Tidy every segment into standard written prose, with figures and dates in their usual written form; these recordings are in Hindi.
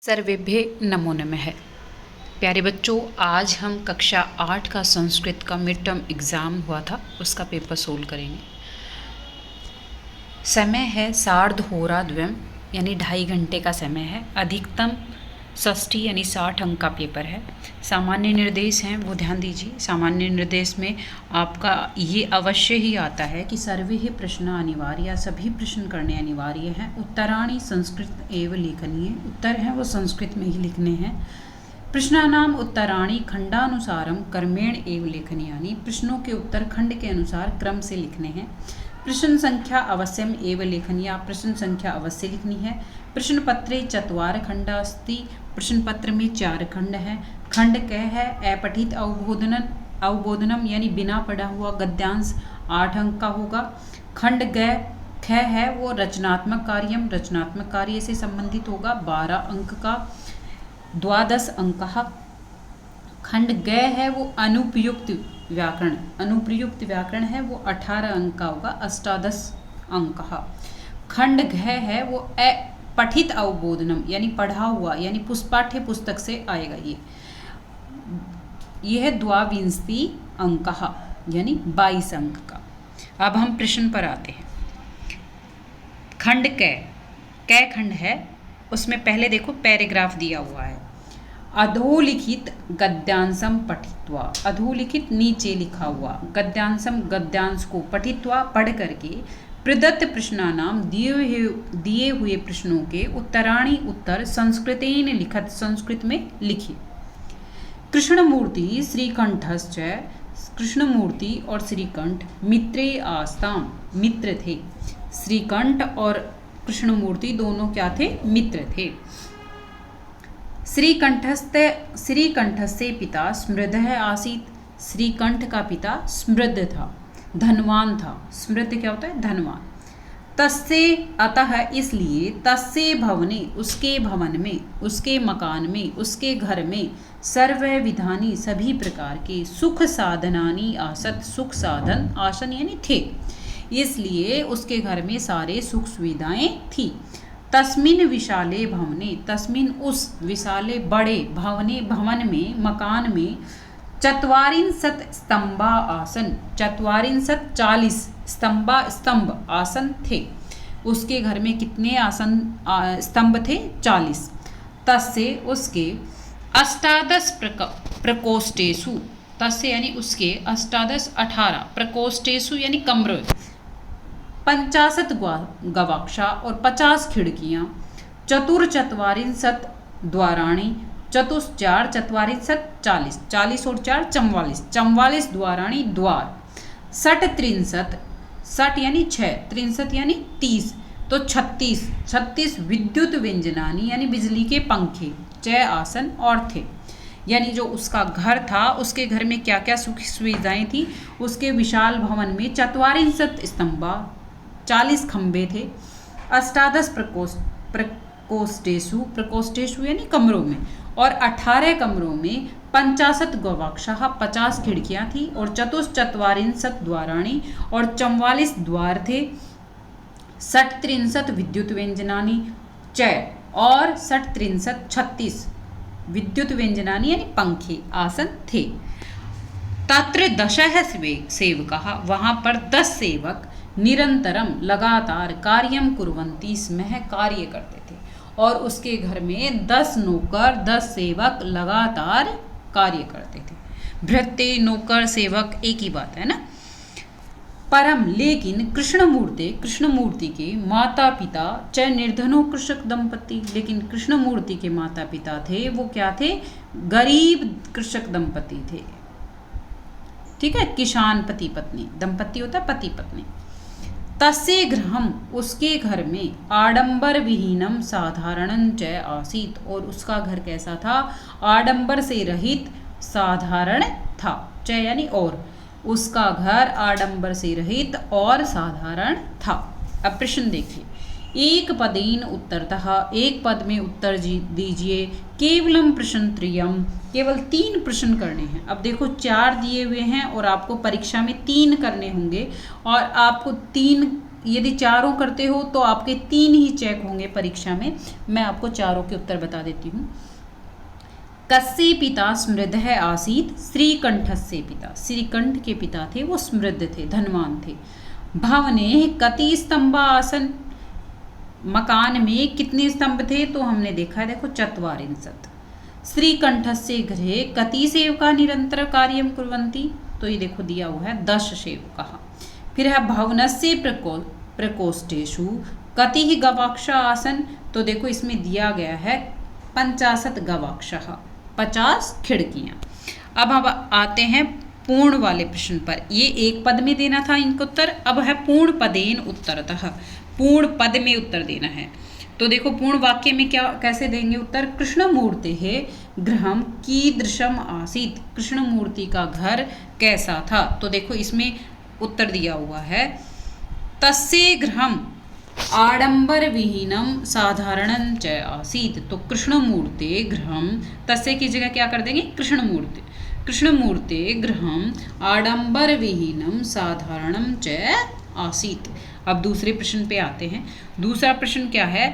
सर्वेभ्य नमो नमः। प्यारे बच्चों, आज हम कक्षा 8 का संस्कृत का मिड टर्म एग्ज़ाम हुआ था, उसका पेपर सोल्व करेंगे। समय है सार्धहोराद्वयम् यानी 2.5 घंटे का समय है। अधिकतम 60 यानी 60 अंक का पेपर है। सामान्य निर्देश हैं वो ध्यान दीजिए। सामान्य निर्देश में आपका ये अवश्य ही आता है कि सर्वे ही प्रश्न अनिवार्य, सभी प्रश्न करने अनिवार्य हैं। उत्तराणि संस्कृत एवं लेखनीय, उत्तर हैं वो संस्कृत में ही लिखने हैं। प्रश्नानाम उत्तराणि खंडानुसारम कर्मेण एवं लेखनीयानि, प्रश्नों के उत्तर खंड के अनुसार क्रम से लिखने हैं। प्रश्न संख्या अवश्यम एवं लेखनीया, प्रश्न संख्या अवश्य लिखनी है। प्रश्न पत्रे चत्वार खंड अस्ति, प्रश्न पत्र में 4 खंड है। खंड क है अपठित अवबोधनम यानी बिना पढ़ा हुआ गद्यांश 8 अंक का होगा। खंड ग ख है वो रचनात्मक कार्यम, रचनात्मक कार्य से संबंधित होगा, 12 अंक का, 12 अंक। खंड ग है वो अनुप्रयुक्त व्याकरण, अनुप्रयुक्त व्याकरण है वो 18 अंक का होगा, 18 अंक। खंड घ है वो पठित अवबोधनम यानी पढ़ा हुआ यानी पाठ्य पुस्तक से आएगा। यह 22 अंक यानी 22 अंक का। अब हम प्रश्न पर आते हैं। खंड क खंड है, उसमें पहले देखो पैराग्राफ दिया हुआ है। अधोलिखित गद्यांशम पठित्वा, अधोलिखित नीचे लिखा हुआ, गद्यांशम गद्यांश को पठित्वा पढ़ करके, प्रदत्त प्रश्नानाम दिए हुए प्रश्नों के उत्तराणि उत्तर संस्कृतेन लिखत, संस्कृत में लिखिए। कृष्णमूर्ति श्रीकंठश्च, कृष्णमूर्ति और श्रीकंठ मित्रे आस्ताम, मित्र थे। श्रीकंठ और कृष्णमूर्ति दोनों क्या थे? मित्र थे। श्रीकंठस्य पिता स्मृद आसीत, श्रीकंठ का पिता स्मृद था, धनवान था। स्मृद क्या होता है? धनवान। तस्से अतः इसलिए, तस्से भवने उसके भवन में, उसके मकान में, उसके घर में, सर्व विधानी सभी प्रकार के, सुख साधनानि आसत, सुख साधन आसन यानी थे, इसलिए उसके घर में सारे सुख सुविधाएं थी। तस्मिन विशाले भवने, तस्मिन उस विशाले बड़े भवने भवन में, मकान में, 44 स्तंभा आसन, 44 40 स्तंभ आसन थे। उसके घर में कितने आसन स्तंभ थे? 40। तस्य उसके 18 प्रकोष्ठेषु, तस्य यानी उसके 18 प्रकोष्ठेषु यानी कमरे, 50 गवाक्षा और 50 खिड़कियाँ, 44 द्वाराणी, 44 40 और 4 44 द्वाराणी द्वार, 60 यानी 6, 63 यानी 30, तो 36 विद्युत व्यंजनानी यानी बिजली के पंखे, 6 आसन और थे। यानी जो उसका घर था, उसके घर में क्या क्या सुख सुविधाएं थी? उसके विशाल भवन में 44 स्तंभा, 40 खंबे थे, 18 प्रकोष्ठेषु यानी कमरों में, और 18 कमरों में 50 गवाक्षा, 50 खिड़कियां थी, और 44 द्वाराणी और 44 द्वार थे, 63 विद्युत व्यंजनानी, 6 और 36 विद्युत व्यंजनानी यानी पंखे आसन थे। तत्र 10 सेवकाः, वहाँ पर 10 सेवक निरंतरम लगातार कार्यम कुर्वन्ति स्म, कार्य करते थे। और उसके घर में 10 नौकर, 10 सेवक लगातार कार्य करते थे। भृत्य, नौकर, सेवक एक ही बात है ना। परम लेकिन कृष्णमूर्ति के माता पिता च निर्धनो कृषक दंपति, लेकिन कृष्णमूर्ति के माता पिता थे वो क्या थे? गरीब कृषक दंपति थे। ठीक है, किसान पति पत्नी, दंपति होता है पति पत्नी। तस्य गृहम, उसके घर में, आडंबर विहीनम साधारणं च आसीत, और उसका घर कैसा था? आडंबर से रहित साधारण था। च यानी और, उसका घर आडंबर से रहित और साधारण था। अब प्रश्न देखिए। एक पदेन उत्तरतः, एक पद में उत्तर दीजिए। केवलम प्रश्न त्रयम, केवल 3 प्रश्न करने हैं। अब देखो 4 दिए हुए हैं और आपको परीक्षा में 3 करने होंगे, और आपको 3 यदि चारों करते हो तो आपके 3 ही चेक होंगे परीक्षा में। मैं आपको चारों के उत्तर बता देती हूँ। कस्य पिता समृद्ध है आसीत श्रीकंठस्य पिता, श्रीकंठ के पिता थे वो समृद्ध थे, धनवान थे। भवने कति स्तंभ आसन, मकान में कितने स्तंभ थे तो हमने देखा है, देखो चत्वारिंशत्। श्रीकंठस्य गृहे कति सेवका निरंतर कार्यं कुर्वन्ति, तो ये देखो दिया हुआ है 10 सेवकाः। फिर है भवनस्य प्रकोष्ठेषु कति गवाक्षा आसन, तो देखो इसमें दिया गया है 50 गवाक्षः, 50 खिड़कियाँ। अब हम आते हैं पूर्ण वाले प्रश्न पर। ये एक पद में देना था इनका उत्तर, अब है पूर्ण पदेन उत्तरतः, पूर्ण पद में उत्तर देना है। तो देखो पूर्ण वाक्य में क्या कैसे देंगे उत्तर। कृष्णमूर्तेः गृहं कीदृशम् आसीत्, कृष्णमूर्ति का घर कैसा था, तो देखो इसमें उत्तर दिया हुआ है तस्य गृहम् आडंबर विहीनम साधारणं च आसीत्। तो कृष्णमूर्ते गृहम, तस्य की जगह क्या कर देंगे कृष्णमूर्ति, कृष्णमूर्ते गृहम आडंबर विहीनम साधारणं च आसीत्। अब दूसरे प्रश्न पे आते हैं। दूसरा प्रश्न क्या है,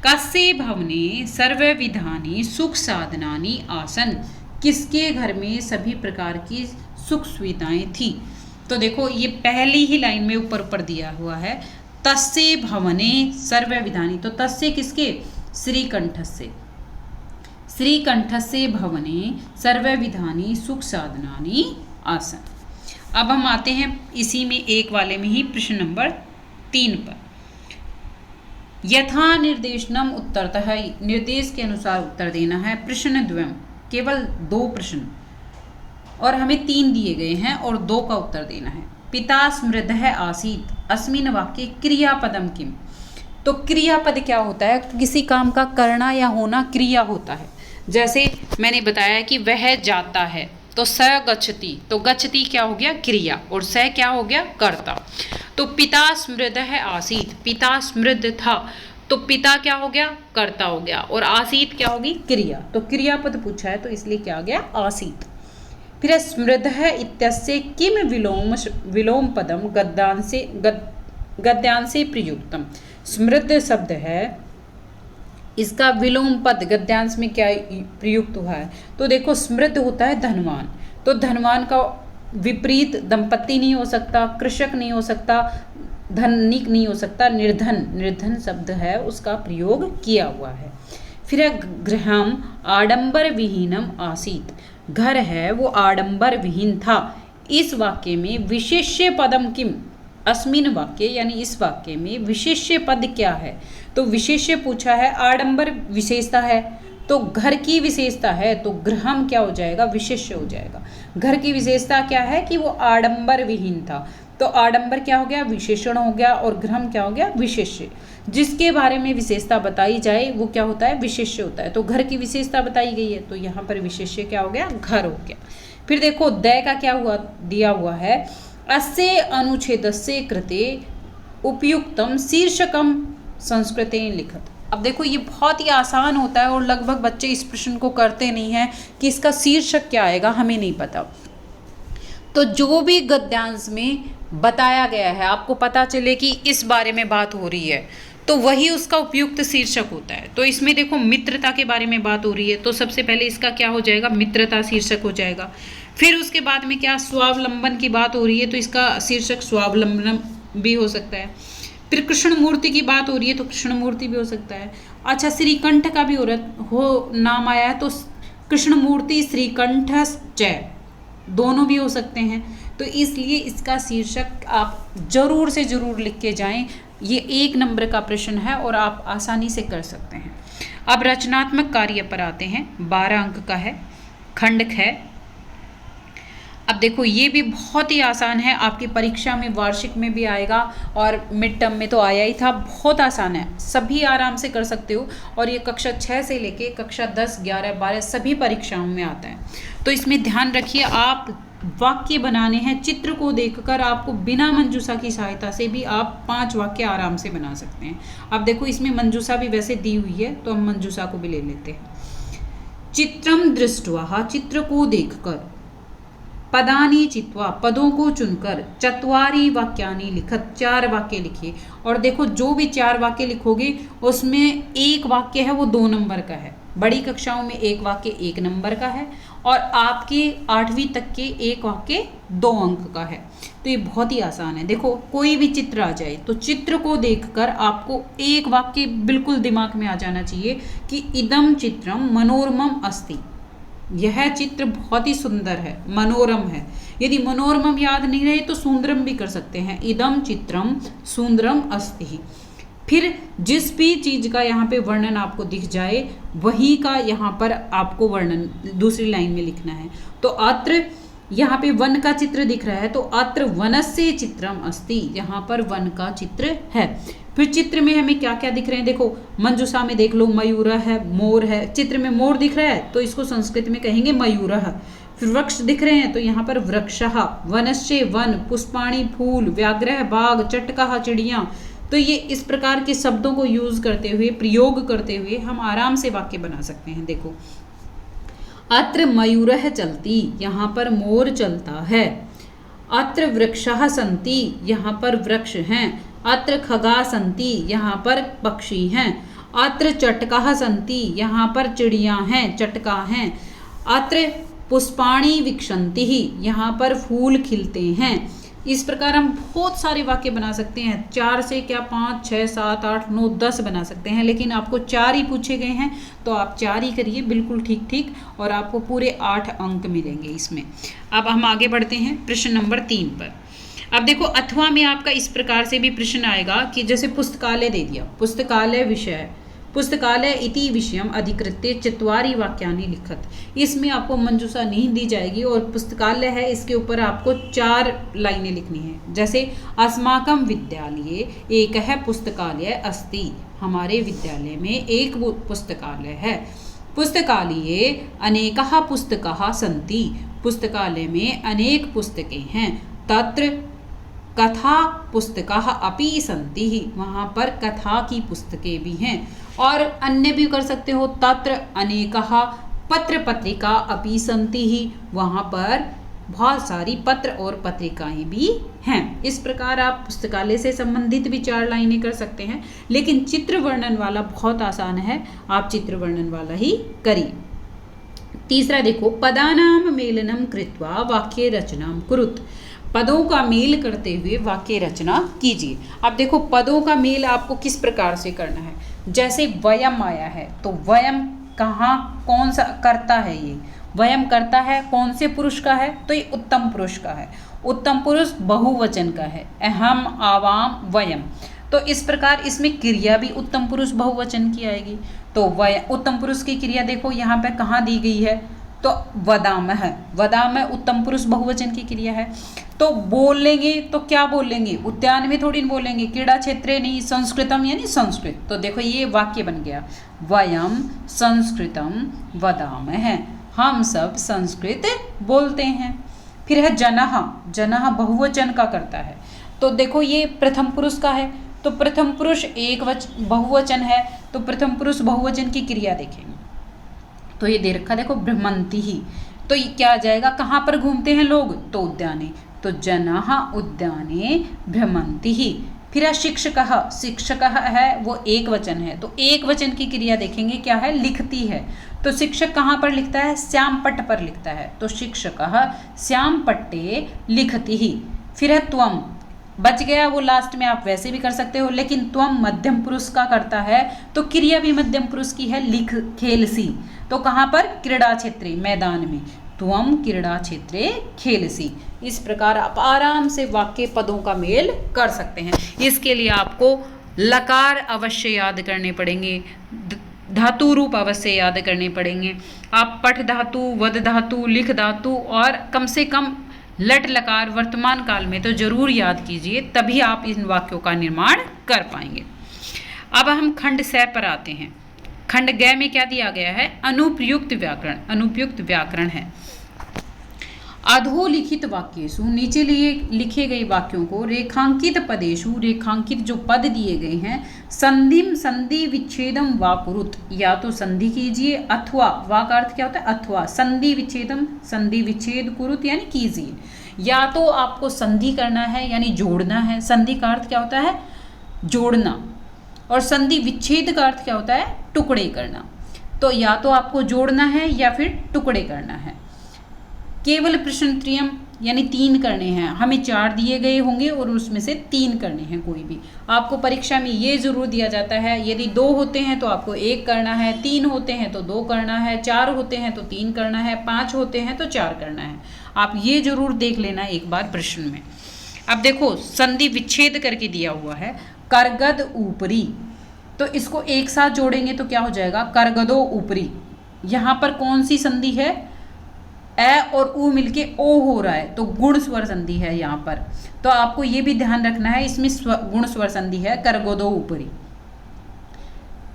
कस्य भवने सर्वविधानि सुख साधनानि आसन, किसके घर में सभी प्रकार की सुख सुविधाएं थी। तो देखो ये पहली ही लाइन में ऊपर ऊपर दिया हुआ है तस्य भवने सर्वविधानि, तो तस्य किसके श्रीकंठस्य, श्रीकंठस्य भवने सर्वविधानि सुख साधनानि आसन। अब हम आते हैं इसी में एक वाले में ही प्रश्न नंबर 3 पर। यथा निर्देशनम उत्तरतः, निर्देश के अनुसार उत्तर देना है। प्रश्न द्वयम्, केवल 2 प्रश्न और हमें 3 दिए गए हैं और 2 का उत्तर देना है। पिता समृद्धः आसीत् अस्मिन् वाक्ये क्रियापदम किम, तो क्रियापद क्या होता है, किसी काम का करना या होना क्रिया होता है। जैसे मैंने बताया कि वह जाता है तो स गच्छति, तो गच्छति क्या हो गया क्रिया और स क्या हो गया कर्ता। तो पिता समृद्धः आसीत्, पिता समृद्ध था तो पिता क्या हो गया कर्ता हो गया और आसीत् क्या होगी क्रिया, तो क्रियापद पूछा है तो इसलिए क्या आ गया आसीत्। फिर समृद्धः इत्यस्य किम विलोम पदम गद्यांशे प्रयुक्तम, समृद्ध शब्द है इसका विलोम पद गद्यांश में क्या प्रयुक्त हुआ है। तो देखो समृद्ध होता है धनवान, तो धनवान का विपरीत दंपति नहीं हो सकता, कृषक नहीं हो सकता, धनिक नहीं हो सकता, निर्धन, निर्धन शब्द है उसका प्रयोग किया हुआ है। फिर गृहम आडंबर विहीनम आसीत्, घर है वो आडंबर विहीन था। इस वाक्य में विशेष्य पदम किम, अस्मिन वाक्य यानी इस वाक्य में विशेष्य पद क्या है, तो विशेष्य पूछा है, आडंबर विशेषता है तो घर की विशेषता है, तो गृहम क्या हो जाएगा विशेष्य हो जाएगा। घर की विशेषता क्या है कि वो आडंबर विहीन था, तो आडंबर क्या हो गया विशेषण हो गया और गृहम क्या हो गया विशेष्य। जिसके बारे में विशेषता बताई जाए वो क्या होता है विशेष्य होता है। तो घर की विशेषता बताई गई है तो यहाँ पर विशेष्य क्या हो गया घर हो गया। फिर देखो दय का क्या हुआ दिया हुआ है, अस्य अनुच्छेदस्य कृते उपयुक्तम शीर्षकम संस्कृतेन लिखत। अब देखो ये बहुत ही आसान होता है और लगभग बच्चे इस प्रश्न को करते नहीं हैं कि इसका शीर्षक क्या आएगा, हमें नहीं पता। तो जो भी गद्यांश में बताया गया है आपको पता चले कि इस बारे में बात हो रही है तो वही उसका उपयुक्त शीर्षक होता है। तो इसमें देखो मित्रता के बारे में बात हो रही है तो सबसे पहले इसका क्या हो जाएगा मित्रता शीर्षक हो जाएगा। फिर उसके बाद में क्या स्वावलंबन की बात हो रही है तो इसका शीर्षक स्वावलंबन भी हो सकता है। फिर कृष्ण मूर्ति की बात हो रही है तो कृष्ण मूर्ति भी हो सकता है। अच्छा श्रीकंठ का भी हो नाम आया है तो कृष्ण मूर्ति श्रीकंठ दोनों भी हो सकते हैं। तो इसलिए इसका शीर्षक आप जरूर से जरूर लिख के जाएं। ये 1 नंबर का प्रश्न है और आप आसानी से कर सकते हैं। अब रचनात्मक कार्य पर आते हैं। 12 अंक का है, खंडक है। अब देखो ये भी बहुत ही आसान है, आपकी परीक्षा में वार्षिक में भी आएगा और मिड टर्म में तो आया ही था। बहुत आसान है, सभी आराम से कर सकते हो और ये कक्षा 6 से लेके कक्षा 10, 11, 12 सभी परीक्षाओं में आता है। तो इसमें ध्यान रखिए आप वाक्य बनाने हैं, चित्र को देखकर आपको बिना मंजूषा की सहायता से भी आप 5 वाक्य आराम से बना सकते हैं। अब देखो इसमें मंजूषा भी वैसे दी हुई है तो हम मंजूषा को भी ले लेते हैं। चित्रम दृष्ट्वा, चित्र को देखकर, पदानी चित्वा, पदों को चुनकर, चत्वारि वाक्यानि लिखत, 4 वाक्य लिखिए। और देखो जो भी 4 वाक्य लिखोगे उसमें एक वाक्य है वो 2 नंबर का है। बड़ी कक्षाओं में एक वाक्य 1 नंबर का है और आपके 8वीं तक के एक वाक्य 2 अंक का है। तो ये बहुत ही आसान है। देखो कोई भी चित्र आ जाए तो चित्र को देखकर आपको एक वाक्य बिल्कुल दिमाग में आ जाना चाहिए कि इदम चित्रम मनोरमम अस्ति, यह चित्र बहुत ही सुंदर है, मनोरम है। यदि मनोरमम याद नहीं रहे तो सुंदरम भी कर सकते हैं, इदम चित्रम सुंदरम अस्ति। फिर जिस भी चीज का यहाँ पे वर्णन आपको दिख जाए वही का यहाँ पर आपको वर्णन दूसरी लाइन में लिखना है। तो अत्र यहाँ पे वन का चित्र दिख रहा है तो अत्र वनस्य चित्रम अस्ति, यहाँ पर वन का चित्र है। फिर चित्र में हमें क्या क्या दिख रहे हैं, देखो मंजूषा में देख लो मयूर है, मोर है। चित्र में मोर दिख रहा है तो इसको संस्कृत में कहेंगे मयूरः। फिर वृक्ष दिख रहे हैं तो यहाँ पर वृक्षः, वनस्य वन, पुष्पाणि फूल, व्याघ्रः बाघ, चटकः चिड़िया। तो ये इस प्रकार के शब्दों को यूज करते हुए, प्रयोग करते हुए हम आराम से वाक्य बना सकते हैं। देखो अत्र मयूरः चलति, यहाँ पर मोर चलता है। अत्र वृक्षः सन्ति, यहाँ पर वृक्ष हैं। अत्र खगा सन्ति, यहाँ पर पक्षी हैं। अत्र चटकाः सन्ति, यहाँ पर चिड़िया हैं, चटका हैं। अत्र पुष्पाणि विक्षन्ति, यहाँ पर फूल खिलते हैं। इस प्रकार हम बहुत सारे वाक्य बना सकते हैं। 4 से क्या 5, 6, 7, 8, 9, 10 बना सकते हैं, लेकिन आपको 4 ही पूछे गए हैं तो आप 4 ही करिए, बिल्कुल ठीक ठीक, और आपको पूरे 8 अंक मिलेंगे इसमें। अब हम आगे बढ़ते हैं प्रश्न नंबर 3 पर। अब देखो अथवा में आपका इस प्रकार से भी प्रश्न आएगा कि जैसे पुस्तकालय दे दिया, पुस्तकालय विषय, पुस्तकालय इति विषयम अधिकृत्य 4 वाक्यानि लिखत। इसमें आपको मंजूषा नहीं दी जाएगी और पुस्तकालय है इसके ऊपर आपको 4 लाइनें लिखनी है। जैसे अस्माकं विद्यालये एकः पुस्तकालय अस्ति, हमारे विद्यालय में एक पुस्तकालय है। पुस्तकालये अनेकाः पुस्तकाः सन्ति, पुस्तकालय में अनेक पुस्तकें हैं। तत्र कथा पुस्तकाः अपि सन्ति, वहाँ पर कथा की पुस्तकें भी हैं। और अन्य भी कर सकते हो, तत्र अनेकाः पत्र पत्रिका अपि सन्ति, वहाँ पर बहुत सारी पत्र और पत्रिकाएं भी हैं। इस प्रकार आप पुस्तकालय से संबंधित भी 4 लाइनें कर सकते हैं, लेकिन चित्र वर्णन वाला बहुत आसान है, आप चित्र वर्णन वाला ही करिए। तीसरा देखो पदानाम मेलनम कृत्वा वाक्य रचनाम कुरुत, पदों का मेल करते हुए वाक्य रचना कीजिए। अब देखो पदों का मेल आपको किस प्रकार से करना है। जैसे वयम आया है तो वयम कहाँ कौन सा करता है, ये वयम करता है कौन से पुरुष का है, तो ये उत्तम पुरुष का है। उत्तम पुरुष बहुवचन का है, अहम आवाम वयम। तो इस प्रकार इसमें क्रिया भी उत्तम पुरुष बहुवचन की आएगी। तो वय उत्तम पुरुष की क्रिया देखो यहाँ पे कहाँ दी गई है, तो वदामः, वदामः उत्तम पुरुष बहुवचन की क्रिया है। तो बोलेंगे तो क्या बोलेंगे, उद्यान में थोड़ी बोलेंगे, क्रीड़ा क्षेत्रे नहीं, संस्कृतम यानी संस्कृत। तो देखो ये वाक्य बन गया, वयम संस्कृतम वदामः, हम सब संस्कृत बोलते हैं। फिर है जनः, जनः बहुवचन का करता है। तो देखो ये प्रथम पुरुष का है, तो प्रथम पुरुष बहुवचन है, तो प्रथम पुरुष बहुवचन की क्रिया देखेंगे। तो ये दे रखा देखो भ्रमंति ही, तो ये क्या आ जाएगा, कहाँ पर घूमते हैं लोग, तो उद्याने। तो जनः उद्याने भ्रमंति ही। फिर है शिक्षकः, शिक्षकः है वो एक वचन है, तो एक वचन की क्रिया देखेंगे क्या है, लिखती है। तो शिक्षक कहाँ पर लिखता है, श्यामपट्ट पर लिखता है, तो शिक्षकः श्यामपट्टे लिखति ही। फिर है त्वम, बच गया वो लास्ट में, आप वैसे भी कर सकते हो, लेकिन त्वम मध्यम पुरुष का करता है तो क्रिया भी मध्यम पुरुष की है, लिख खेलसी। तो कहाँ पर, क्रीड़ा क्षेत्रे, मैदान में, त्वम क्रीड़ा क्षेत्रे खेलसी। इस प्रकार आप आराम से वाक्य पदों का मेल कर सकते हैं। इसके लिए आपको लकार अवश्य याद करने पड़ेंगे, धातु रूप अवश्य याद करने पड़ेंगे। आप पठ धातु, वद धातु, लिख धातु और कम से कम लट लकार वर्तमान काल में तो जरूर याद कीजिए, तभी आप इन वाक्यों का निर्माण कर पाएंगे। अब हम खंड 6 पर आते हैं। खंड ग में क्या दिया गया है, अनुपयुक्त व्याकरण। अनुपयुक्त व्याकरण है। अधोलिखित वाक्येषु, नीचे लिए लिखे गए वाक्यों को, रेखांकित पदेषु, रेखांकित जो पद दिए गए हैं, संधिम संधि विच्छेदम वा कुरुत, या तो संधि कीजिए अथवा, वा का अर्थ क्या होता है अथवा, संधि विच्छेदम संधि विच्छेद कुरुत यानी कीजिए, या तो आपको संधि करना है यानी जोड़ना है, संधि का अर्थ क्या होता है जोड़ना, और संधि विच्छेद का अर्थ क्या होता है टुकड़े करना, तो या तो आपको जोड़ना है या फिर टुकड़े करना है। केवल प्रश्नत्रयम यानी 3 करने हैं, हमें 4 दिए गए होंगे और उसमें से 3 करने हैं कोई भी। आपको परीक्षा में ये जरूर दिया जाता है, यदि 2 होते हैं तो आपको 1 करना है, 3 होते हैं तो 2 करना है, 4 होते हैं तो 3 करना है, 5 होते हैं तो 4 करना है। आप ये जरूर देख लेना एक बार प्रश्न में। अब देखो संधि विच्छेद करके दिया हुआ है, करगद ऊपरी, तो इसको एक साथ जोड़ेंगे तो क्या हो जाएगा करगदो ऊपरी। यहाँ पर कौन सी संधि है, ए और उ मिलके ओ हो रहा है, तो गुण स्वर संधि है यहाँ पर, तो आपको ये भी ध्यान रखना है इसमें गुण स्वर संधि है करगदो ऊपरी।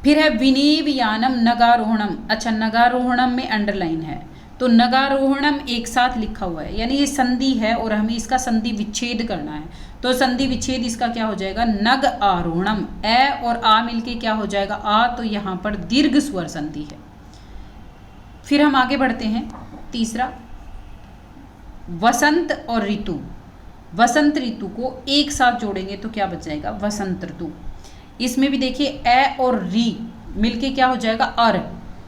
फिर है विनीव यानम नगारोहणम, अच्छा नगारोहणम में अंडरलाइन है, तो नगारोहणम एक साथ लिखा हुआ है, यानी ये संधि है और हमें इसका संधि विच्छेद करना है, तो संधि विच्छेद इसका क्या हो जाएगा नग आरोहणम, ए और आ मिलके क्या हो जाएगा आ, तो यहाँ पर दीर्घ स्वर संधि है। फिर हम आगे बढ़ते हैं, तीसरा वसंत और ऋतु, वसंत ऋतु को एक साथ जोड़ेंगे तो क्या बच जाएगा वसंत ऋतु। इसमें भी देखिए ए और री मिलके क्या हो जाएगा अर,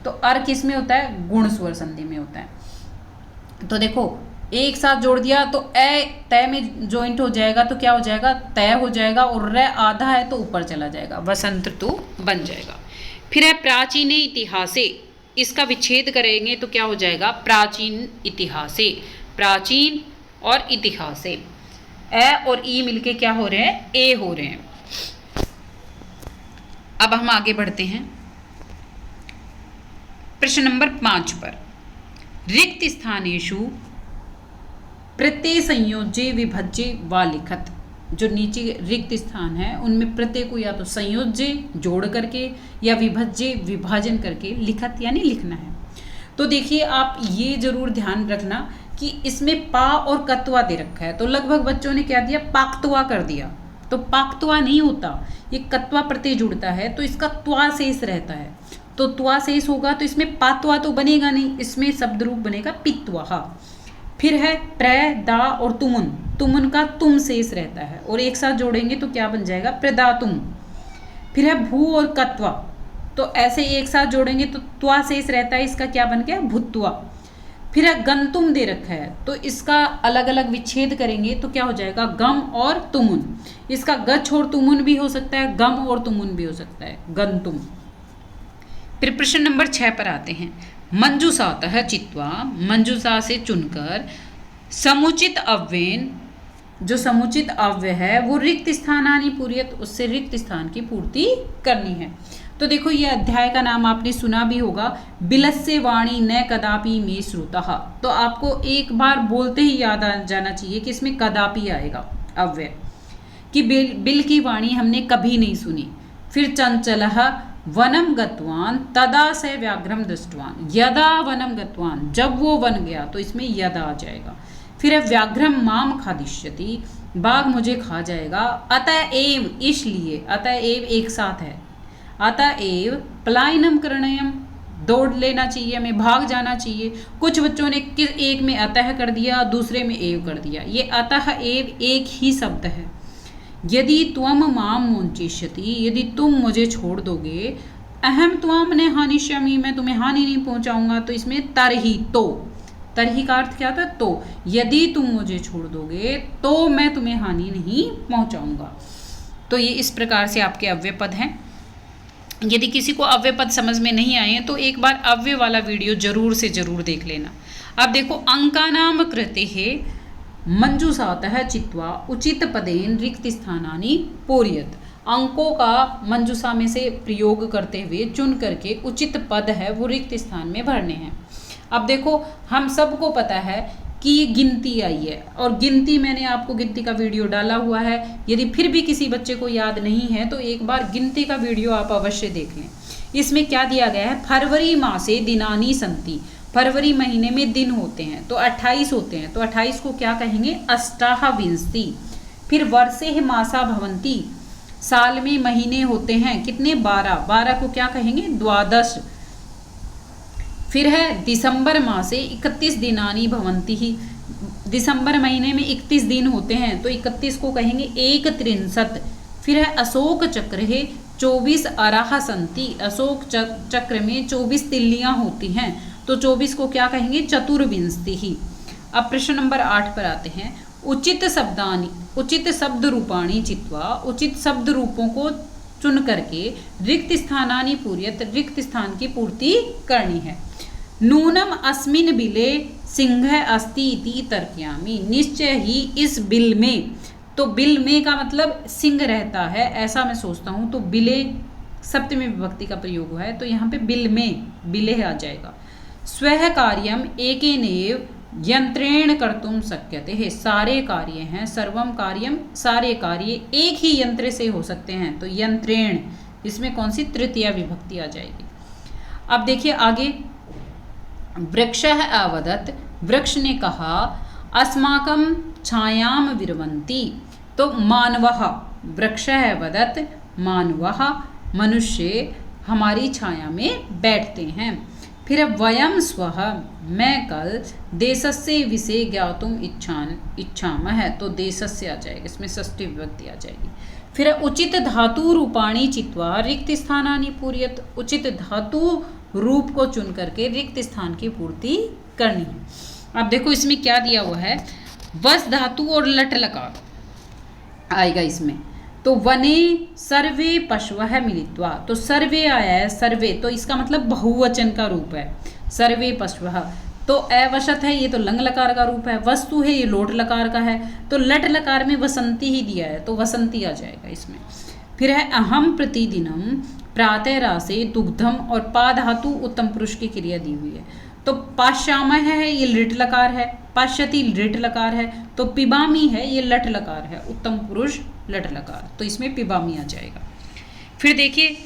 तो अर किस में होता है गुण स्वर संधि में होता है। तो देखो एक साथ जोड़ दिया तो ए तय में ज्वाइंट हो जाएगा तो क्या हो जाएगा तय हो जाएगा, और र आधा है तो ऊपर चला जाएगा, वसंत ऋतु बन जाएगा। फिर है प्राचीन इतिहासे, इसका विच्छेद करेंगे तो क्या हो जाएगा प्राचीन इतिहासे, प्राचीन और इतिहासे, ए और ई मिलके क्या हो रहे हैं ए हो रहे हैं। अब हम आगे बढ़ते हैं प्रश्न नंबर 5 पर, रिक्त स्थानेषु प्रत्यय संयोज्य विभज्य व लिखत, जो नीचे रिक्त स्थान है उनमें प्रत्यय को या तो संयोज्य जोड़ करके या विभज्य विभाजन करके लिखत यानी लिखना है। तो देखिए आप ये जरूर ध्यान रखना कि इसमें पा और कत्वा दे रखा है, तो लगभग बच्चों ने क्या दिया पाक्तवा कर दिया, तो पाक्तवा नहीं होता, ये कत्वा प्रत्यय जुड़ता है तो इसका त्वा शेष रहता है, तो त्वा शेष होगा तो इसमें पात्वा तो बनेगा नहीं, इसमें शब्द रूप बनेगा पित्वा। फिर है प्र दा और तुमुन, तुमुन का तुम शेष रहता है और एक साथ जोड़ेंगे तो क्या बन जाएगा प्रदातुम। फिर है भू और कत्वा, तो ऐसे एक साथ जोड़ेंगे तो त्वा शेष रहता है, इसका क्या बन गया भुत्वा। फिर है गंतुम दे रखा है, तो इसका अलग अलग विच्छेद करेंगे तो क्या हो जाएगा गम और तुमुन, इसका गच्छ और तुमुन भी हो सकता है, गम और तुमुन भी हो सकता है गंतुम। फिर प्रश्न नंबर 6 पर आते हैं, मंजूषातः चित्वा, मंजूषा से चुनकर समुचित अव्ययन, जो समुचित अव्यय है वो रिक्त स्थानानि पूर्यत, उससे रिक्त स्थान की पूर्ति करनी है। तो देखो ये अध्याय का नाम आपने सुना भी होगा, बिलस्य वाणी न कदापि मे श्रुतः, तो आपको एक बार बोलते ही याद आ जाना चाहिए कि इसमें कदापि आएगा अव्यय, कि बिल की वाणी हमने कभी नहीं सुनी। फिर चंचलः वनम गतवान तदा से व्याघ्रम दृष्टवान, यदा वनम गतवान जब वो वन गया तो इसमें यदा आ जाएगा। फिर है व्याघ्रम माम खादिष्यति, बाघ मुझे खा जाएगा। अतएव इसलिए, अतएव एक साथ है, अतएव पलायनम करणयम, दौड़ लेना चाहिए, हमें भाग जाना चाहिए। कुछ बच्चों ने एक में अतः कर दिया दूसरे में एव कर दिया, ये अतः एव एक ही शब्द है। यदि त्वम माम मुंचिष्यति, यदि तुम मुझे छोड़ दोगे, अहम त्वम ने हानिष्यामि, मैं तुम्हें हानि नहीं पहुंचाऊंगा, तो इसमें तरही, तो तरही का अर्थ क्या होता है तो, यदि तुम मुझे छोड़ दोगे तो मैं तुम्हें हानि नहीं पहुंचाऊंगा। तो ये इस प्रकार से आपके अव्यय पद हैं। यदि किसी को अव्यय पद समझ में नहीं आए तो एक बार अव्यय वाला वीडियो जरूर से जरूर देख लेना। अब देखो अंकानाम कृते है मंजूषातः चित्वा उचित पदेन रिक्त स्थानानि पूरयत, अंकों का मंजूषा में से प्रयोग करते हुए चुन करके उचित पद है वो रिक्त स्थान में भरने हैं। अब देखो हम सबको पता है कि ये गिनती आई है, और गिनती मैंने आपको गिनती का वीडियो डाला हुआ है, यदि फिर भी किसी बच्चे को याद नहीं है तो एक बार गिनती का वीडियो आप अवश्य देख लें। इसमें क्या दिया गया है, फरवरी मासे दिनानी संति, फरवरी महीने में दिन होते हैं तो 28 होते हैं, तो 28 को क्या कहेंगे? अष्टाविंशति। फिर वर्षे मासा भवन्ति, साल में महीने होते हैं कितने? 12, 12 को क्या कहेंगे? द्वादश। फिर है दिसंबर मासे 31 दिनानि भवन्ति ही, दिसंबर महीने में 31 दिन होते हैं तो 31 को कहेंगे 31। फिर है अशोक चक्र है 24 अराह संति, अशोक चक्र में 24 तिल्लियां होती हैं तो 24 को क्या कहेंगे? चतुर्विंशति ही। अब प्रश्न नंबर 8 पर आते हैं। उचित शब्दानि, उचित शब्द रूपाणी चित्वा, उचित शब्द रूपों को चुन करके रिक्त स्थानानि पूर्यत, रिक्त स्थान की पूर्ति करनी है। नूनम अस्मिन बिले सिंह अस्ति इति तर्कयामि, निश्चय ही इस बिल में, तो बिल में का मतलब सिंह रहता है ऐसा मैं सोचता हूँ, तो बिले सप्तमी विभक्ति का प्रयोग हुआ है तो यहाँ पे बिल में बिले आ जाएगा। स्वः कार्यम एकेनेव यंत्रेण कर्तुम शक्यते है, सारे कार्य हैं, सर्वम कार्यम, सारे कार्य एक ही यंत्र से हो सकते हैं तो यंत्रेण, इसमें कौन सी? तृतीया विभक्ति आ जाएगी। अब देखिए आगे, वृक्षः अवदत्, वृक्ष ने कहा, अस्माकं छायाम विरवन्ति, तो मानवः, वृक्षः वदत् मानवः, मनुष्य हमारी छाया में बैठते हैं। फिर वयम स्वः, मैं कल, देशस्य विषय ज्ञातुम इच्छामः, तो देशस्य आ जाएगा, इसमें षष्ठी विभक्ति आ जाएगी। फिर उचित धातु रूपाणी चित्वा रिक्त स्थानानि पूर्यत, उचित धातु रूप को चुन करके रिक्त स्थान की पूर्ति करनी है। अब देखो इसमें क्या दिया हुआ है, वस धातु और लट लकार आएगा इसमें, तो वने सर्वे पशवः मिलित्वा, तो सर्वे आया है, सर्वे तो इसका मतलब बहुवचन का रूप है, सर्वे पशवः, तो अवशत है ये तो लंग लकार का रूप है, वस्तु है ये लोट लकार का है, तो लट लकार में वसंती ही दिया है तो वसंती आ जाएगा इसमें। फिर है अहम प्रतिदिनम प्रातः रासे दुग्धम, और पा धातु उत्तम पुरुष की क्रिया दी हुई है, तो पाश्यामः है ये लिट लकार है, पाश्यति लिट लकार है, तो पिबामी है ये लट लकार है, उत्तम पुरुष लट लकार, तो इसमें पिबामी आ जाएगा। फिर देखिए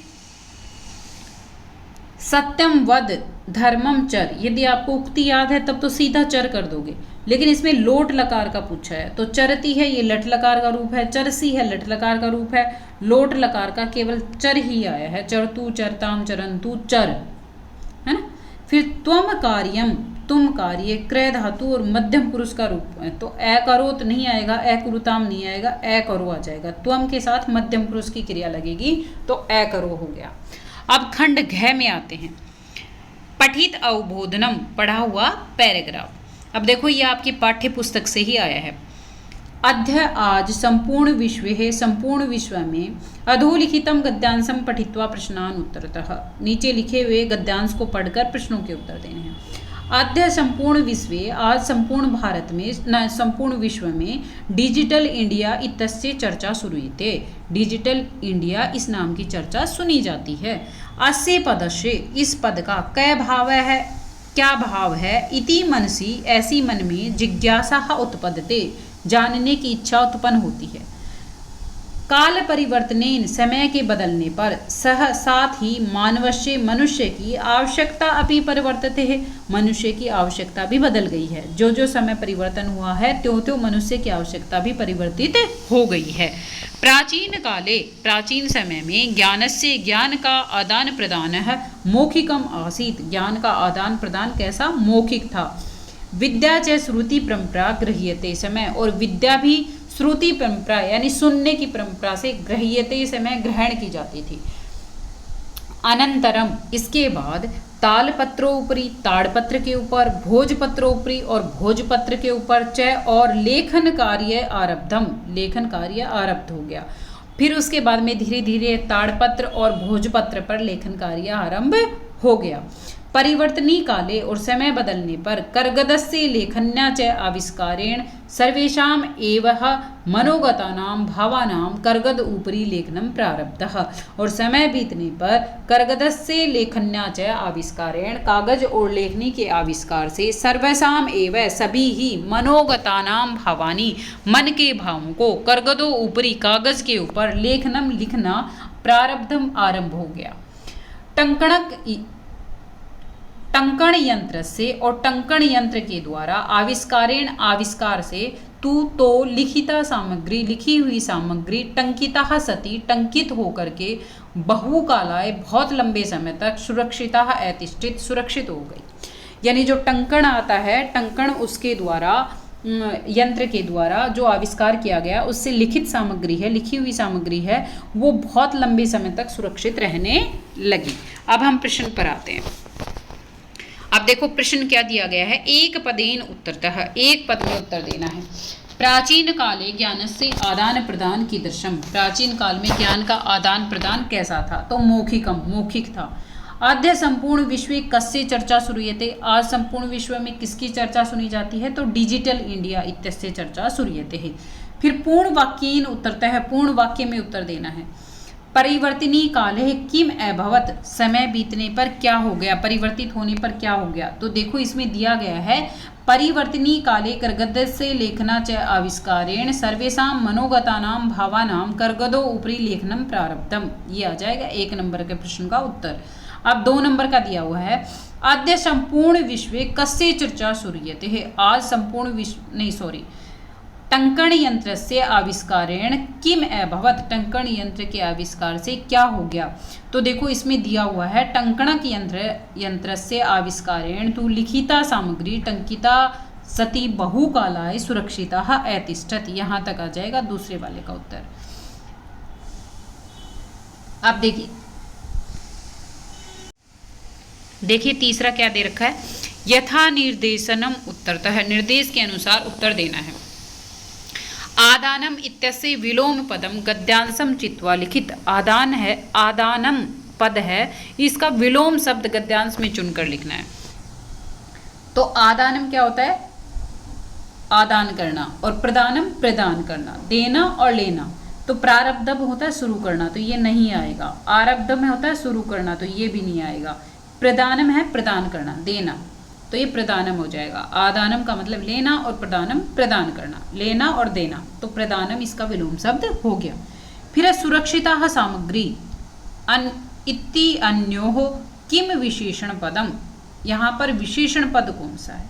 सत्यम वद धर्मम चर, यदि आपको उक्ति याद है तब तो सीधा चर कर दोगे, लेकिन इसमें लोट लकार का पूछा है, तो चरती है ये लट लकार का रूप है, चरसी है लट लकार का रूप है, लोट लकार का केवल चर ही आया है, चरतु चरताम चरंतु चर, है ना। फिर त्वम कार्यम, तुम कार्य, क्रय धातु और मध्यम पुरुष का रूप है, तो ए करोत नहीं आएगा, ए कुरुताम नहीं आएगा, ए करो आ जाएगा, त्वम के साथ मध्यम पुरुष की क्रिया लगेगी तो ए करो हो गया। अब खंड घ में आते हैं, पठित अवबोधनम, पढ़ा हुआ पैराग्राफ। अब देखो ये आपकी पाठ्य पुस्तक से ही आया है। अद्य आज संपूर्ण विश्व है, संपूर्ण विश्व में अधोलिखितम गद्यांशम पठित्वा प्रश्नान उत्तरतः, नीचे लिखे हुए गद्यांश को पढ़कर प्रश्नों के उत्तर देने हैं। अद्य संपूर्ण विश्व, आज संपूर्ण भारत में, संपूर्ण विश्व में डिजिटल इंडिया इत्यस्य चर्चा शुरूयते, डिजिटल इंडिया इस नाम की चर्चा सुनी जाती है। अस्य पदस्य, इस पद का कै भाव है, क्या भाव है, इति मनसी, ऐसी मन में, जिज्ञासा उत्पद्यते, जानने की इच्छा उत्पन्न होती है। काल परिवर्तनेन, समय के बदलने पर, सह साथ ही, मानवस्य, मनुष्य की आवश्यकता अपि परिवर्तते है, मनुष्य की आवश्यकता भी बदल गई है, जो जो समय परिवर्तन हुआ है त्यों त्यों मनुष्य की आवश्यकता भी परिवर्तित हो गई है। प्राचीन काले, प्राचीन समय में, ज्ञानस्य, ज्ञान का आदान प्रदान मौखिकम आसीत, ज्ञान का आदान प्रदान कैसा, मौखिक था। विद्या च श्रुति परंपरा गृह्यते समय, और विद्या भी श्रुति परंपरा यानी सुनने की परंपरा से गृह्यते समय ग्रहण की जाती थी। अनंतरम, इसके बाद, तालपत्रोपरि, ताड़पत्र के ऊपर, भोजपत्रोपरि और भोजपत्र के ऊपर, च और लेखन कार्य आरब्धम, लेखन कार्य आरब्ध हो गया। फिर उसके बाद में धीरे धीरे ताड़पत्र और भोजपत्र पर लेखन कार्य आरंभ हो गया। परिवर्तनी काले, और समय बदलने पर, कर्गदस्य लेखन्या च आविष्कारेण सर्वेषाम एवः मनोगतानां भावानां कर्गद ऊपरी लेखनम प्रारब्धः, और समय बीतने पर कर्गदस्य लेखन्या च आविष्कारेण, कागज और लेखनी के आविष्कार से, सर्वेषाम एवं सभी ही, मनोगतानां भावानी, मन के भावों को, कर्गदो ऊपरी कागज के ऊपर, लेखनम लिखना, प्रारब्धम आरंभ हो गया। टंकणक टंकण यंत्र से और टंकण यंत्र के द्वारा आविष्कारेण आविष्कार से तू तो लिखिता सामग्री लिखी हुई सामग्री टंकिता सती टंकित होकर के बहुकालाय बहुत लंबे समय तक सुरक्षिता अतिष्ठित सुरक्षित हो गई। यानी जो टंकण आता है, टंकण उसके द्वारा यंत्र के द्वारा जो आविष्कार किया गया उससे लिखित सामग्री है, लिखी हुई सामग्री है, वो बहुत लंबे समय तक सुरक्षित रहने लगी। अब हम प्रश्न पर आते हैं। अब देखो प्रश्न क्या दिया गया है, एक पदेन उत्तरतः, एक पद में उत्तर देना है। प्राचीन काले ज्ञान से आदान प्रदान की दर्शम, प्राचीन काल में ज्ञान का आदान प्रदान कैसा था? तो मौखिक था। आद्य संपूर्ण विश्व कस्य चर्चा श्रूयते, आज संपूर्ण विश्व में किसकी चर्चा सुनी जाती है? तो डिजिटल इंडिया इत्यस्य चर्चा श्रूयते है। फिर पूर्ण वाक्येन उत्तरतः, पूर्ण वाक्य में उत्तर देना है। परिवर्तनी काले किम अभवत, समय बीतने पर क्या हो गया, परिवर्तित होने पर क्या हो गया? तो देखो इसमें दिया गया है परिवर्तनी काले कर्गद से लेखना च आविष्कारेण सर्वेषां मनोगतानां भावानां कर्गदो उपरि लेखनम प्रारब्धम, ये आ जाएगा 1 नंबर के प्रश्न का उत्तर। अब 2 नंबर का दिया हुआ है आद्य संपूर्ण विश्व कस्य चर्चा श्रूयते है, आज संपूर्ण विश्व नहीं सॉरी टंकण यंत्र से आविष्कारेण किम अभवत, टंकण यंत्र के आविष्कार से क्या हो गया? तो देखो इसमें दिया हुआ है टंकणक यंत्र से आविष्कारेण तू लिखिता सामग्री टंकिता सती बहुकालाय सुरक्षिता अतिष्ठत, यहाँ तक आ जाएगा दूसरे वाले का उत्तर। अब देखिए तीसरा क्या दे रखा है, यथा निर्देशनम उत्तरतः, निर्देश के अनुसार उत्तर देना है। आदानम इत्यस्य विलोम पदम गद्यांशम चित्वा लिखित, आदान है, आदानम पद है, इसका विलोम शब्द गद्यांश में चुनकर लिखना है। तो आदानम क्या होता है? आदान करना, और प्रदानम प्रदान करना, देना और लेना। तो प्रारब्धम होता है शुरू करना, तो ये नहीं आएगा। आरब्धम होता है शुरू करना, तो ये भी नहीं आएगा। प्रदानम है प्रदान करना, देना, तो ये प्रदानम हो जाएगा। आदानम का मतलब लेना और प्रदानम प्रदान करना, लेना और देना, तो प्रदानम इसका विलोम शब्द हो गया। फिर है सुरक्षिता सामग्री इति अन्योः किम विशेषण पदम, यहाँ पर विशेषण पद कौन सा है?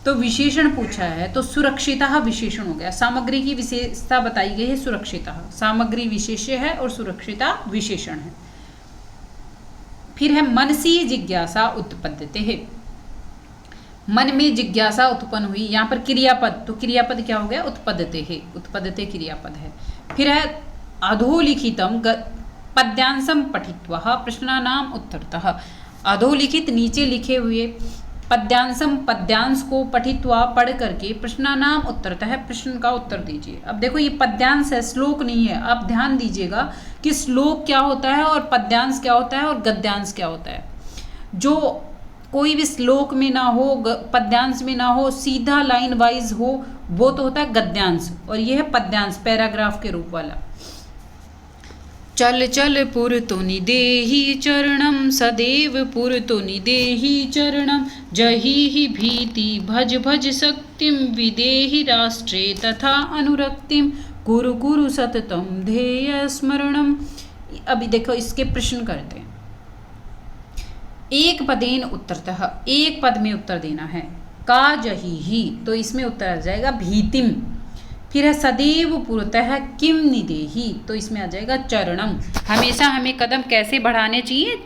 तो विशेषण पूछा है, तो सुरक्षिता विशेषण हो गया। सामग्री की विशेषता बताई गई है सुरक्षिता, सामग्री विशेष्य है और सुरक्षिता विशेषण है। फिर है मनसी जिज्ञासा उत्पद्यते है, मन में जिज्ञासा उत्पन्न हुई, यहाँ पर क्रियापद, तो क्रियापद क्या हो गया? उत्पद्यते है, उत्पद्यते क्रियापद है। फिर है अधोलिखितम पद्यांशम पठित्वा प्रश्नानाम उत्तरतः, अधोलिखित नीचे लिखे हुए पद्यांशम पद्यांश को पठित्वा पढ़ करके प्रश्नानाम उत्तरतः, प्रश्न का उत्तर दीजिए। अब देखो ये पद्यांश है, श्लोक नहीं है। आप ध्यान दीजिएगा कि श्लोक क्या होता है और पद्यांश क्या होता है और गद्यांश क्या होता है। जो कोई भी श्लोक में ना हो, पद्यांश में ना हो, सीधा लाइन वाइज हो, वो तो होता है गद्यांश, और ये है पद्यांश, पैराग्राफ के रूप वाला। चल चल पुरतो निदेहि चरणम सदैव पुरतो निदेहि चरणम जहि ही भीति भज भज शक्तिम विदेहि राष्ट्रे तथा अनुरक्तिम कुरु कुरु सततम ध्येय स्मरणम। अभी देखो इसके प्रश्न करते हैं। एक पदेन उत्तरतः, एक पद में उत्तर देना है। का जही ही, तो इसमें उत्तर आ जाएगा भीतिम। फिर है सदैव पुरतः किम निदेहि, तो इसमें आ जाएगा चरणम। हमेशा हमें कदम कैसे बढ़ाने चाहिए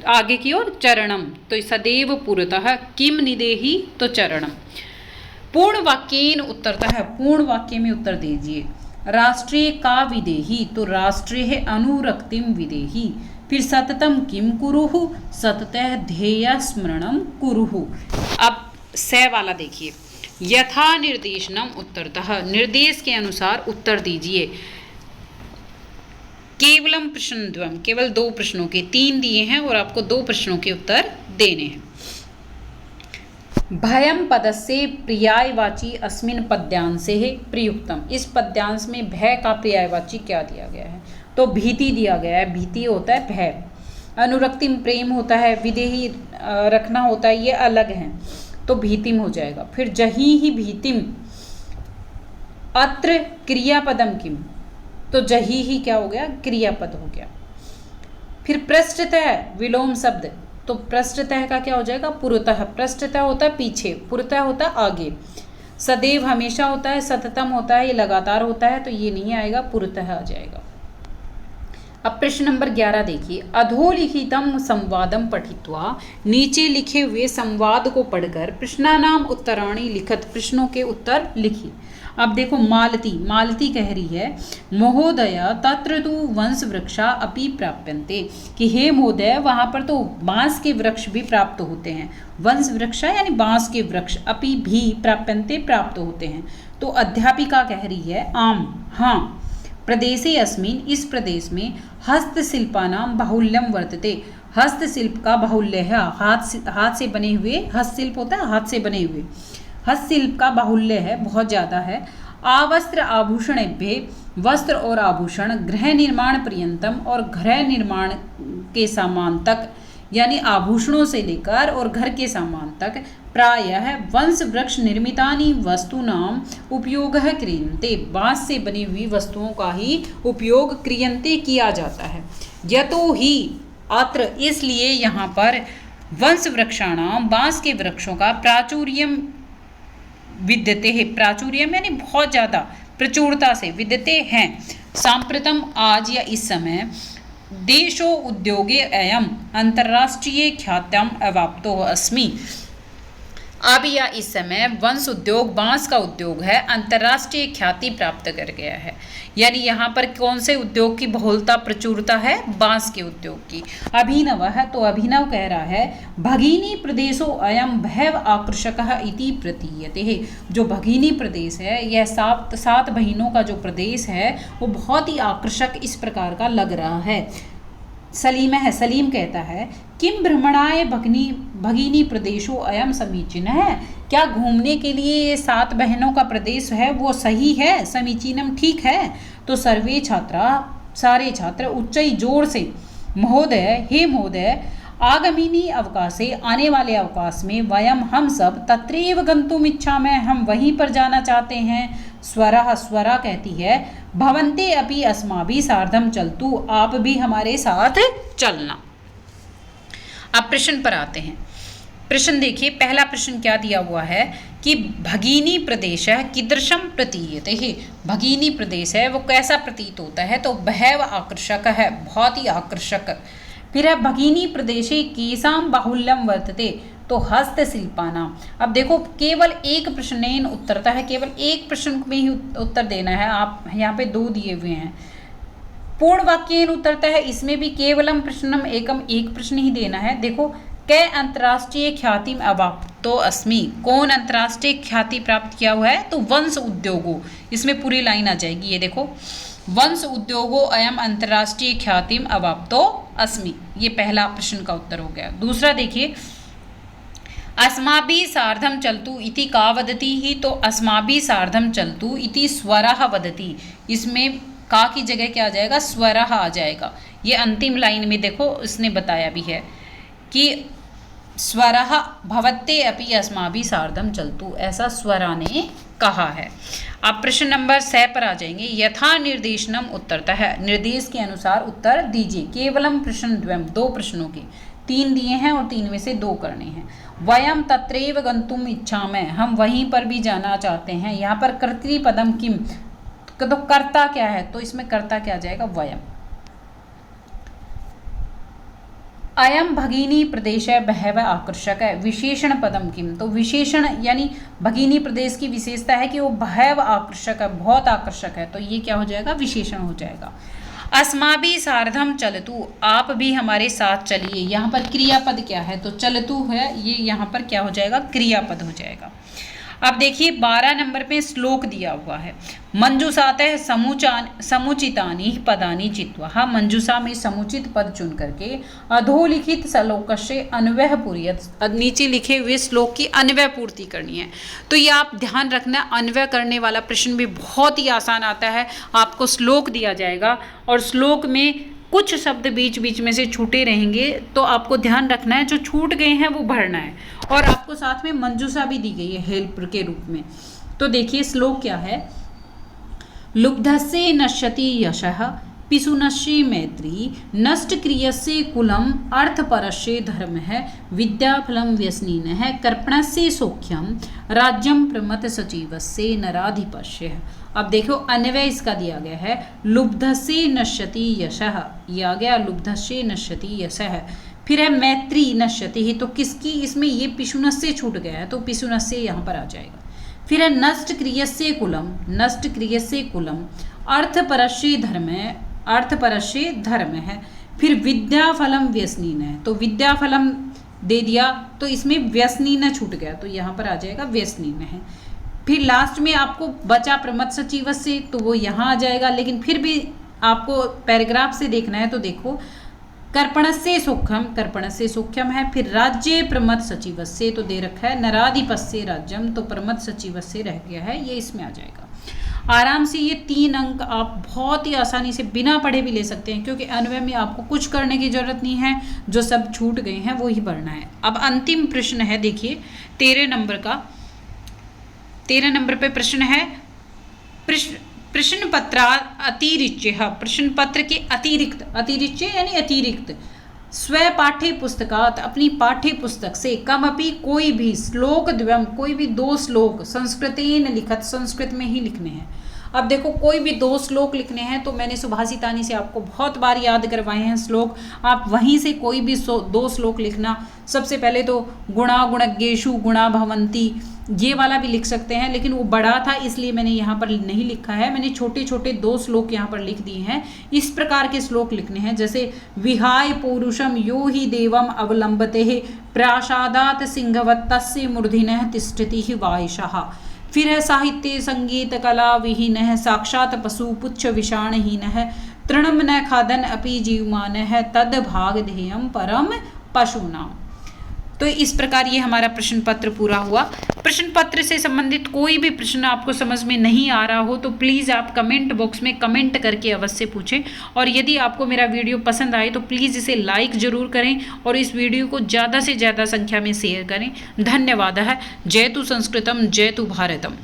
आगे की ओर? चरणम। तो सदैव पुरतः किम निदेहि, तो चरणम। पूर्ण वाक्येन उत्तरतः, पूर्ण वाक्य में उत्तर दीजिए। राष्ट्रीय का विदेहि, तो राष्ट्रीय है अनुरक्तिम विदेहि। फिर सततम किम कुरुहु, सततः ध्येय स्मरणम कुरुहु। अब स वाला देखिए, यथा निर्देशनम उत्तरतः, निर्देश के अनुसार उत्तर दीजिए। केवलम प्रश्नद्वयम, केवल 2 प्रश्नों के, 3 दिए हैं और आपको 2 प्रश्नों के उत्तर देने हैं। भयम पदस्य पर्यायवाची अस्मिन् पद्यांशे प्रयुक्तम, इस पद्यांश में भय का पर्यायवाची क्या दिया गया है? तो भीति दिया गया है। भीति होता है भय, अनुरक्तिम प्रेम होता है, विदेही रखना होता है, ये अलग है, तो भीतिम हो जाएगा। फिर जही ही भीतिम, अत्र क्रियापदम किम, तो जही ही क्या हो गया? क्रियापद हो गया। फिर पृष्ठतः विलोम शब्द तो पृष्ठतः का क्या हो जाएगा? पुरतः। पृष्ठतः होता है पीछे, पुरतः होता है आगे। सदैव हमेशा होता है, सततम होता है, ये लगातार होता है, तो ये नहीं आएगा, पुरतः आ जाएगा। अब प्रश्न नंबर 11 देखिए, अधोलिखितम संवादम पठित्वा, नीचे लिखे हुए संवाद को पढ़कर प्रश्नानाम उत्तराणि लिखत, प्रश्नों के उत्तर लिखिए। अब देखो मालती कह रही है, महोदय तत्र तु वंश वृक्षा अपि प्राप्यन्ते, कि हे महोदय वहाँ पर तो बांस के वृक्ष भी प्राप्त होते हैं। वंश वृक्षा यानी बांस के वृक्ष, अपि भी प्राप्यन्ते प्राप्त होते हैं। तो अध्यापिका कह रही है, आम हाँ, प्रदेशे अस्मिन्, इस प्रदेश में हस्तशिल्पानां बाहुल्यम वर्तते, हस्तशिल्प का बाहुल्य है, हाथ से बने हुए, हस्तशिल्प होता है हाथ से बने हुए, हस्तशिल्प का बाहुल्य है, बहुत ज़्यादा है। आवस्त्र आभूषणेभ्यः, वस्त्र और आभूषण, गृह निर्माण पर्यंतम, और गृह निर्माण के सामान तक, यानी आभूषणों से लेकर और घर के सामान तक, प्रायः वंश वृक्ष निर्मितानि वस्तूनाम उपयोगः क्रियन्ते, बांस से बनी हुई वस्तुओं का ही उपयोग क्रियन्ते किया जाता है। यतो ही अत्र, इसलिए यहाँ पर वंश वृक्षाणाम, बांस के वृक्षों का प्राचुर्यम विद्यते है, प्राचुर्यम यानी बहुत ज़्यादा प्रचुरता से, विद्यते हैं, सांप्रतम आज या इस समय, देशो उद्योगे अयम अंतर्राष्ट्रीय ख्यातम अवाप्तो अस्मि, अब या इस समय वंश उद्योग, बांस का उद्योग है, अंतर्राष्ट्रीय ख्याति प्राप्त कर गया है। यानी यहाँ पर कौन से उद्योग की बहुलता प्रचुरता है? बांस के उद्योग की। अभिनव है, तो अभिनव कह रहा है, भगिनी प्रदेशो अयम भैव आकर्षकः इति प्रतीयते है, जो भगिनी प्रदेश है, यह सात बहिनों का जो प्रदेश है वो बहुत ही आकर्षक इस प्रकार का लग रहा है। सलीम कहता है, किम भ्रमणाय भगिनी प्रदेशो अयम समीचीन है, क्या घूमने के लिए ये 7 बहनों का प्रदेश है वो सही है, समीचीनम ठीक है। तो सर्वे छात्रा, सारे छात्र उच्चई जोर से, महोदय हे महोदय, आगामिनी अवकाशे, आने वाले अवकाश में, वयम हम सब, तत्रैव गंतुम इच्छामः, हम वहीं पर जाना चाहते हैं। स्वरा कहती है, भवन्ते अपि अस्माभिः सार्धम चलतु, आप भी हमारे साथ चलना। अब प्रश्न पर आते हैं। प्रश्न देखिए, पहला प्रश्न क्या दिया हुआ है कि भगिनी प्रदेश है कीदृशम प्रतीयते है, भगिनी प्रदेश है वो कैसा प्रतीत होता है? तो बहव आकर्षक है, बहुत ही आकर्षक। फिर है भगिनी प्रदेशे केसाम बाहुल्यम वर्तते, तो हस्तशिल्पानां। अब देखो केवल एक प्रश्नेन उत्तरता है, केवल एक प्रश्न में ही उत्तर देना है, आप यहाँ पे 2 दिए हुए हैं। पूर्ण वाक्येन उत्तरता है, इसमें भी केवलम प्रश्नम एकम, एक प्रश्न ही देना है। देखो, कै अंतर्राष्ट्रीय ख्याति अवाप्तो अस्मि, कौन अंतर्राष्ट्रीय ख्याति प्राप्त किया हुआ है? तो वंश उद्योगो, इसमें पूरी लाइन आ जाएगी। ये देखो, वंश उद्योगो अयम अंतर्राष्ट्रीय ख्यातिम अवाप्तो अस्मि, ये पहला प्रश्न का उत्तर हो गया। दूसरा देखिए, अस्माभिः सार्धम चलतु इति का वदति ही, तो अस्माभिः सार्धम चलतु इति स्वरः वदति, इसमें का की जगह क्या आ जाएगा? स्वरः आ जाएगा। ये अंतिम लाइन में देखो इसने बताया भी है कि स्वरः भवत्ते अपि अस्माभिः सार्धम चलतु, ऐसा स्वरा ने कहा है। अब प्रश्न नंबर 6 पर आ जाएंगे। यथा निर्देशनम उत्तरतः है, निर्देश के अनुसार उत्तर दीजिए। केवलम प्रश्न द्वयम, 2 प्रश्नों के 3 दिए हैं और 3 में से 2 करने हैं। वयम तत्रैव गंतुम इच्छामः, हम वहीं पर भी जाना चाहते हैं। यहाँ पर कर्तृपदम किम, तो कर्ता क्या है? तो इसमें कर्ता क्या आ जाएगा? वयम। अयम भगिनी प्रदेश बहव आकर्षक है, विशेषण पदम किम, तो विशेषण यानी भगिनी प्रदेश की विशेषता है कि वो बहव आकर्षक है, बहुत आकर्षक है, तो ये क्या हो जाएगा? विशेषण हो जाएगा। अस्माभिः सार्धम चलतु, आप भी हमारे साथ चलिए, यहाँ पर क्रियापद क्या है? तो चलतु है, ये यहाँ पर क्या हो जाएगा? क्रियापद हो जाएगा। अब देखिए 12 नंबर पे श्लोक दिया हुआ है, मंजूषातः समुचितानि पदानि चित्वा, हाँ मंजूषा में समुचित पद चुन करके अधोलिखित श्लोकस्य अन्वयः पूरयत, नीचे लिखे हुए श्लोक की अन्वय पूर्ति करनी है। तो ये आप ध्यान रखना, अन्वय करने वाला प्रश्न भी बहुत ही आसान आता है। आपको श्लोक दिया जाएगा और श्लोक में कुछ शब्द बीच बीच में से छूटे रहेंगे, तो आपको ध्यान रखना है, जो छूट गए हैं वो भरना है। और आपको साथ में मंजूषा भी दी गई है हेल्प के रूप में। तो देखिए श्लोक क्या है, लुब्धस्य नश्यति यशः पिशुनस्य मैत्री नष्ट क्रियस्य कुलम अर्थपरस्य धर्मः विद्याफलं व्यसनिनः कर्पणस्य सौख्यम राज्यम प्रमथ सचिवस्य नराधिपस्य। अब देखो अन्वय इसका दिया गया है, लुब्धस्य नश्यति यशः, ये आ गया लुब्धस्य नश्यति यशः। फिर है मैत्री नश्यति ही, तो किसकी, इसमें ये पिशुनस्य छूट गया है तो पिशुनस्य यहाँ पर आ जाएगा। फिर है नष्ट क्रियस्य कुलम, नष्ट क्रियस्य कुलम अर्थपरस्य धर्म, अर्थपरस्य धर्म है। फिर विद्याफलम व्यसनीन है, तो विद्याफलम दे दिया तो इसमें व्यसनीन छूट गया तो यहाँ पर आ जाएगा व्यसनीन है। फिर लास्ट में आपको बचा प्रमथ सचिवस्य, तो वो यहाँ आ जाएगा, लेकिन फिर भी आपको पैराग्राफ से देखना है तो देखो कर्पणस्य सौख्यम, कर्पणस्य सौख्यम है। फिर राज्य प्रमथ सचिवस्य तो दे रखा है, नराधिपस्य राज्यम, तो प्रमथ सचिवस्य रह गया है, ये इसमें आ जाएगा। आराम से ये 3 अंक आप बहुत ही आसानी से बिना पढ़े भी ले सकते हैं, क्योंकि अन्वय में आपको कुछ करने की जरूरत नहीं है, जो सब छूट गए हैं वो ही भरना है। अब अंतिम प्रश्न है, देखिए 13 नंबर का, 13 नंबर पे प्रश्न है प्रश्न पत्र अतिरिच्य, प्रश्न पत्र के अतिरिक्त, अतिरिच्य यानी अतिरिक्त स्व पाठ्य पुस्तकात, अपनी पाठ्य पुस्तक से कमपि कोई भी श्लोक द्वयम, कोई भी 2 श्लोक संस्कृतेन लिखत, संस्कृत में ही लिखने हैं। अब देखो कोई भी 2 श्लोक लिखने हैं, तो मैंने सुभाषितानी से आपको बहुत बार याद करवाए हैं श्लोक, आप वहीं से कोई भी 2 श्लोक लिखना। सबसे पहले तो गुणा गुणज्ञेषु गुणा भवन्ति, ये वाला भी लिख सकते हैं, लेकिन वो बड़ा था इसलिए मैंने यहाँ पर नहीं लिखा है, मैंने छोटे छोटे 2 श्लोक यहाँ पर लिख दिए हैं। इस प्रकार के श्लोक लिखने हैं, जैसे विहाय पौरुषम यो ही देवम अवलंबते प्रासादात सिंहवत्तस्य मूर्धिनः तिष्ठति वायशः। फिर है साहित्य संगीत कला विहीनः साक्षात पशु पुच्छ विषाणहीनः तृणम न खादन अपि जीवमानः तद भाग ध्येयम परम पशूनाम। तो इस प्रकार ये हमारा प्रश्न पत्र पूरा हुआ। प्रश्न पत्र से संबंधित कोई भी प्रश्न आपको समझ में नहीं आ रहा हो तो प्लीज़ आप कमेंट बॉक्स में कमेंट करके अवश्य पूछें, और यदि आपको मेरा वीडियो पसंद आए तो प्लीज़ इसे लाइक ज़रूर करें और इस वीडियो को ज़्यादा से ज़्यादा संख्या में शेयर करें। धन्यवाद है। जय तु संस्कृतम, जय तु भारतम।